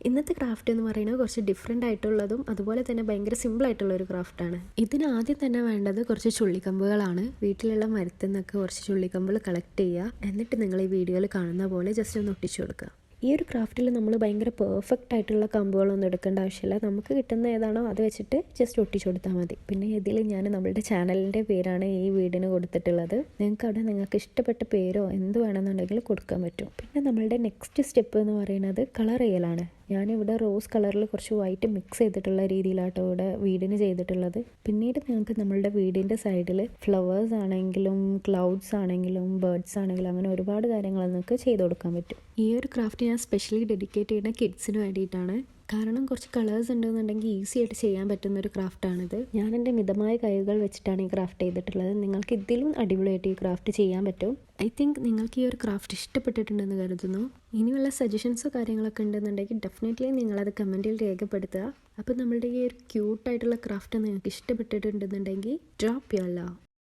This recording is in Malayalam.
ഇന്നത്തെ ക്രാഫ്റ്റ് എന്ന് പറയുന്നത് കുറച്ച് ഡിഫറെൻ്റ് ആയിട്ടുള്ളതും അതുപോലെ തന്നെ ഭയങ്കര സിമ്പിൾ ആയിട്ടുള്ള ഒരു ക്രാഫ്റ്റാണ്. ഇതിന് ആദ്യം തന്നെ വേണ്ടത് കുറച്ച് ചുള്ളിക്കമ്പുകളാണ്. വീട്ടിലുള്ള മരത്തിൽ നിന്നൊക്കെ കുറച്ച് ചുള്ളിക്കമ്പുകൾ കളക്ട് ചെയ്യുക. എന്നിട്ട് നിങ്ങൾ ഈ വീഡിയോയിൽ കാണുന്ന പോലെ ജസ്റ്റ് ഒന്ന് ഒട്ടിച്ചു കൊടുക്കുക. ഈ ഒരു ക്രാഫ്റ്റിൽ നമ്മൾ ഭയങ്കര പെർഫെക്റ്റ് ആയിട്ടുള്ള കമ്പുകളൊന്നും എടുക്കേണ്ട ആവശ്യമില്ല. നമുക്ക് കിട്ടുന്ന ഏതാണോ അത് വെച്ചിട്ട് ജസ്റ്റ് ഒട്ടിച്ചു കൊടുത്താൽ മതി. പിന്നെ ഇതിൽ ഞാൻ നമ്മളുടെ ചാനലിൻ്റെ പേരാണ് ഈ വീടിന് കൊടുത്തിട്ടുള്ളത്. നിങ്ങൾക്ക് അവിടെ നിങ്ങൾക്ക് ഇഷ്ടപ്പെട്ട പേരോ എന്ത് വേണമെന്നുണ്ടെങ്കിൽ കൊടുക്കാൻ പറ്റും. പിന്നെ നമ്മളുടെ നെക്സ്റ്റ് സ്റ്റെപ്പ് എന്ന് പറയുന്നത് കളർ ചെയ്യലാണ്. ഞാനിവിടെ റോസ് കളറിൽ കുറച്ച് വൈറ്റ് മിക്സ് ചെയ്തിട്ടുള്ള രീതിയിലാട്ടോ ഇവിടെ വീടിന് ചെയ്തിട്ടുള്ളത്. പിന്നീട് നിങ്ങൾക്ക് നമ്മളുടെ വീടിൻ്റെ സൈഡിൽ ഫ്ലവേഴ്സ് ആണെങ്കിലും ക്ലൗഡ്സ് ആണെങ്കിലും ബേർഡ്സ് ആണെങ്കിലും അങ്ങനെ ഒരുപാട് കാര്യങ്ങൾ നിങ്ങൾക്ക് ചെയ്ത് കൊടുക്കാൻ പറ്റും. ഈ ഒരു ക്രാഫ്റ്റ് ഞാൻ സ്പെഷ്യലി ഡെഡിക്കേറ്റ് ചെയ്യുന്ന കിഡ്സിന് വേണ്ടിയിട്ടാണ്. കാരണം കുറച്ച് കളേഴ്സ് ഉണ്ടെന്നുണ്ടെങ്കിൽ ഈസി ആയിട്ട് ചെയ്യാൻ പറ്റുന്ന ഒരു ക്രാഫ്റ്റാണിത്. ഞാൻ എൻ്റെ മിതമായ കൈകൾ വെച്ചിട്ടാണ് ഈ ക്രാഫ്റ്റ് ചെയ്തിട്ടുള്ളത്. നിങ്ങൾക്ക് ഇതിലും അടിപൊളിയായിട്ട് ഈ ക്രാഫ്റ്റ് ചെയ്യാൻ പറ്റും. ഐ തിങ്ക് നിങ്ങൾക്ക് ഈ ഒരു ക്രാഫ്റ്റ് ഇഷ്ടപ്പെട്ടിട്ടുണ്ടെന്ന് കരുതുന്നു. ഇനിയുള്ള സജഷൻസോ കാര്യങ്ങളൊക്കെ ഉണ്ടെന്നുണ്ടെങ്കിൽ ഡെഫിനറ്റ്ലി നിങ്ങളത് കമൻറ്റിൽ രേഖപ്പെടുത്തുക. അപ്പോൾ നമ്മളുടെ ഈ ഒരു ക്യൂട്ടായിട്ടുള്ള ക്രാഫ്റ്റ് നിങ്ങൾക്ക് ഇഷ്ടപ്പെട്ടിട്ടുണ്ടെന്നുണ്ടെങ്കിൽ ഡ്രോപ്പ് യുവർ ലവ്.